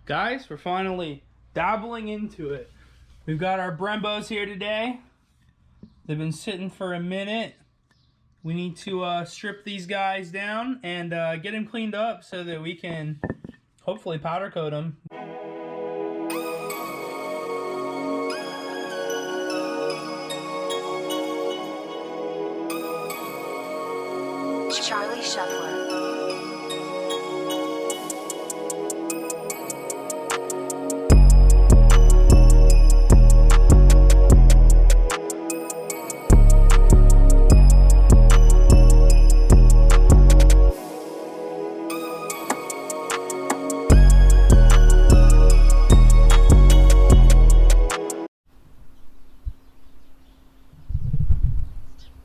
Guys, we're finally dabbling into it. We've got our Brembos here today. They've been sitting for a minute. We need to strip these guys down and get them cleaned up so that we can hopefully powder coat them. Charlie Shuffler.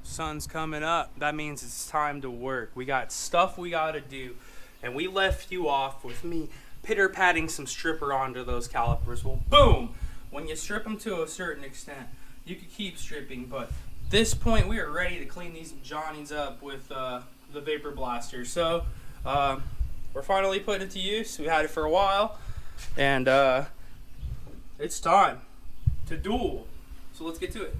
Sun's coming up. That means it's time to work. We got stuff we gotta do, and we left you off with me pitter-patting some stripper onto those calipers. Well, boom! When you strip them to a certain extent, you could keep stripping, but at this point we are ready to clean these Johnnies up with the vapor blaster. So we're finally putting it to use. We had it for a while, and it's time to duel. So let's get to it.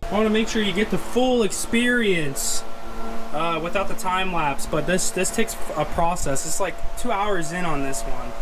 I want to make sure you get the full experience without the time lapse, but this takes a process. It's like 2 hours in on this one.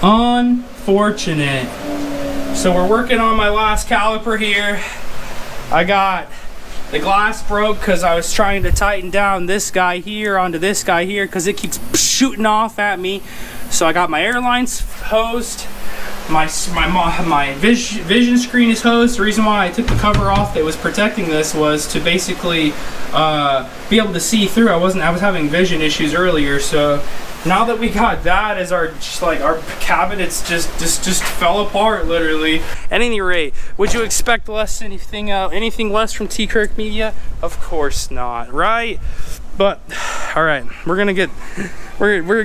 Unfortunate. So we're working on my last caliper here. I got the glass broke because I was trying to tighten down this guy here onto this guy here because it keeps shooting off at me. So I got my airlines hosed. My vision screen is hosed. The reason why I took the cover off that was protecting this was to basically be able to see through. I was having vision issues earlier, so now that we got that as our cabinets just fell apart literally. At any rate, would you expect anything less from TKIRKMEDIA? Of course not, right? But all right, we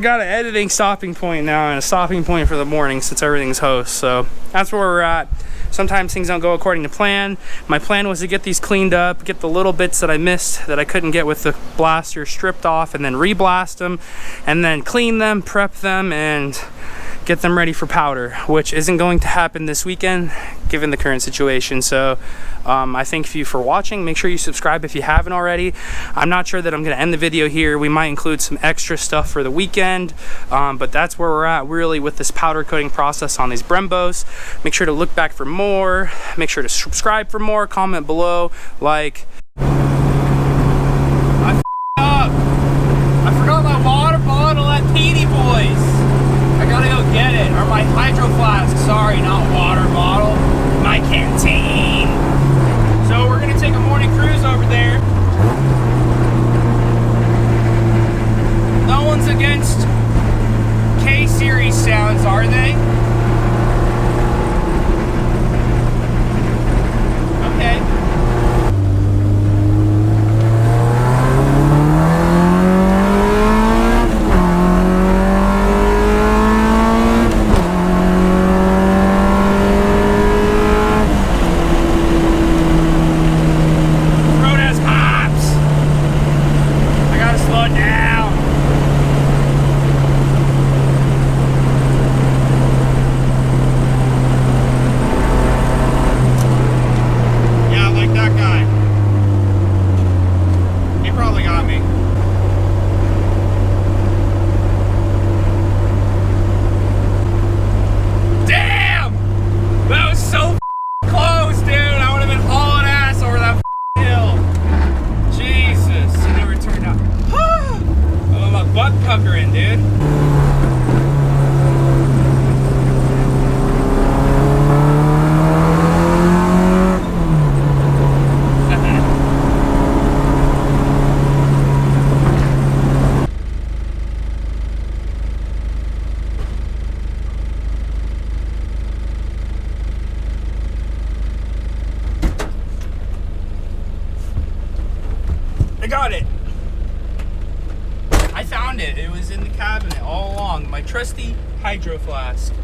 got an editing stopping point now and a stopping point for the morning since everything's host. So that's where we're at. Sometimes things don't go according to plan. My plan was to get these cleaned up, get the little bits that I missed that I couldn't get with the blaster stripped off, and then re-blast them, and then clean them, prep them, and get them ready for powder, which isn't going to happen this weekend given the current situation. So I thank you for watching. Make sure you subscribe if you haven't already. I'm not sure that I'm going to end the video here. We might include some extra stuff for the weekend, but that's where we're at really with this powder coating process on these Brembos. Make sure to look back for more. Make sure to subscribe for more. Comment below. Like. I forgot my water bottle at Petey Boys. I gotta go get it. Or my hydro flask. Sorry, not water bottle. My canteen. So we're gonna take a morning cruise over there. No one's against K-Series sounds, are they? Okay. puckering, dude. I got it. I found it. It was in the cabinet all along. My trusty hydro flask.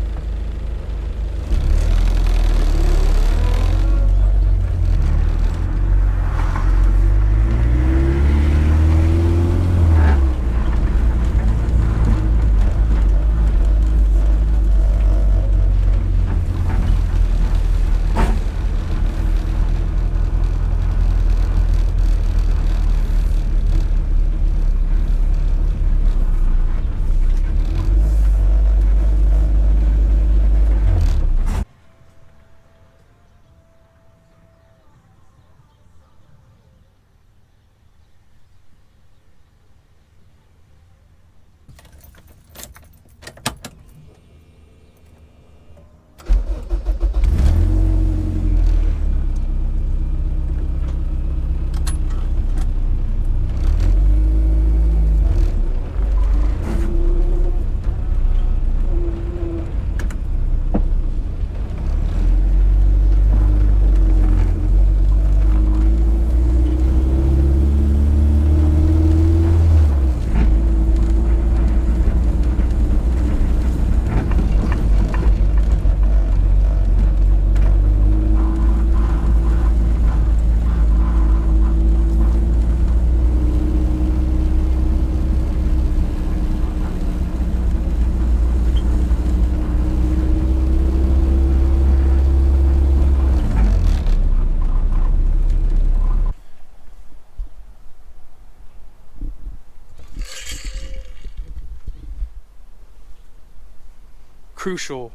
Crucial.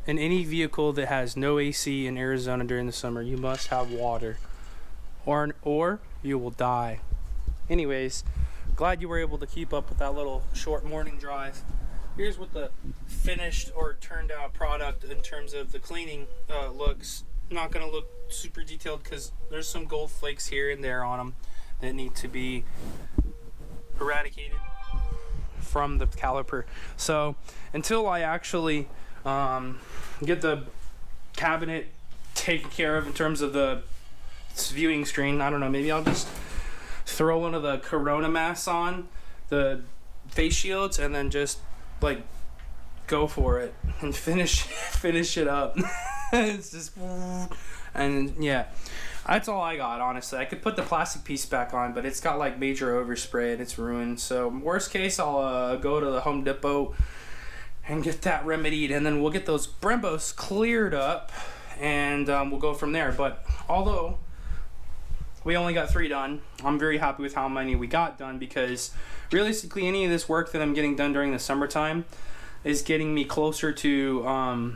In any vehicle that has no AC in Arizona during the summer, you must have water, or you will die. Anyways, glad you were able to keep up with that little short morning drive. Here's what the finished or turned out product in terms of the cleaning looks. Not going to look super detailed because there's some gold flakes here and there on them that need to be eradicated from the caliper. So until I actually get the cabinet taken care of in terms of the viewing screen, I don't know, maybe I'll just throw one of the Corona masks on the face shields and then just like go for it and finish it up. It's just, and yeah, that's all I got, honestly. I could put the plastic piece back on, but it's got like major overspray and it's ruined. So worst case, I'll go to the Home Depot and get that remedied, and then we'll get those Brembos cleared up, and we'll go from there. But although we only got 3 done, I'm very happy with how many we got done, because realistically any of this work that I'm getting done during the summertime is getting me closer to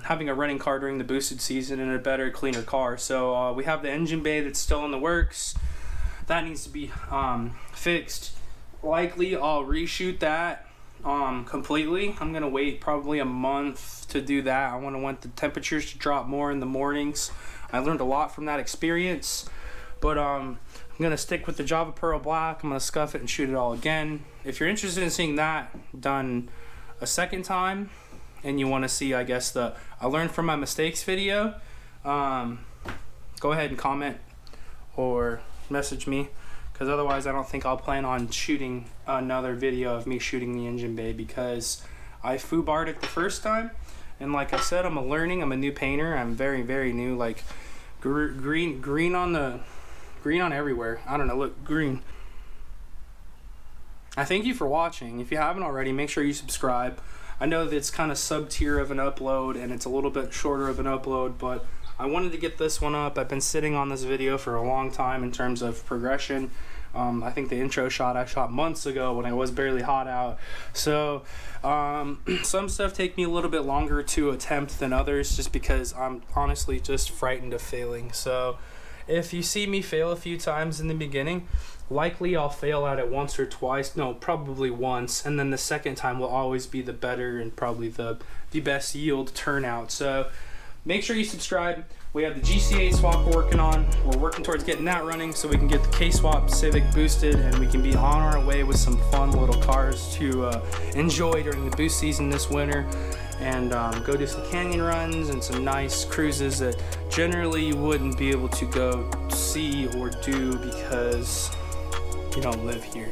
having a running car during the boosted season and a better, cleaner car. So we have the engine bay that's still in the works. That needs to be fixed. Likely I'll reshoot that completely. I'm gonna wait probably a month to do that. I want the temperatures to drop more in the mornings. I learned a lot from that experience, but I'm gonna stick with the Java Pearl Black. I'm gonna scuff it and shoot it all again. If you're interested in seeing that done a second time, and you want to see, I guess, the I learned from my mistakes video, go ahead and comment or message me, because otherwise I don't think I'll plan on shooting another video of me shooting the engine bay, because I foobarred it the first time, and like I said, I'm a new painter. I'm very, very new. Like green on everywhere. I don't know, look, green. I thank you for watching. If you haven't already, make sure you subscribe. I know that it's kind of sub-tier of an upload and it's a little bit shorter of an upload, but I wanted to get this one up. I've been sitting on this video for a long time in terms of progression. I think the intro shot I shot months ago when I was barely hot out. So some stuff take me a little bit longer to attempt than others, just because I'm honestly just frightened of failing. So if you see me fail a few times in the beginning, likely I'll fail at it once or twice. No, probably once, and then the second time will always be the better and probably the best yield turnout. So make sure you subscribe. We have the GC8 swap we're working on. We're working towards getting that running so we can get the K-Swap Civic boosted and we can be on our way with some fun little cars to enjoy during the boost season this winter, and go do some canyon runs and some nice cruises that generally you wouldn't be able to go see or do because you don't live here.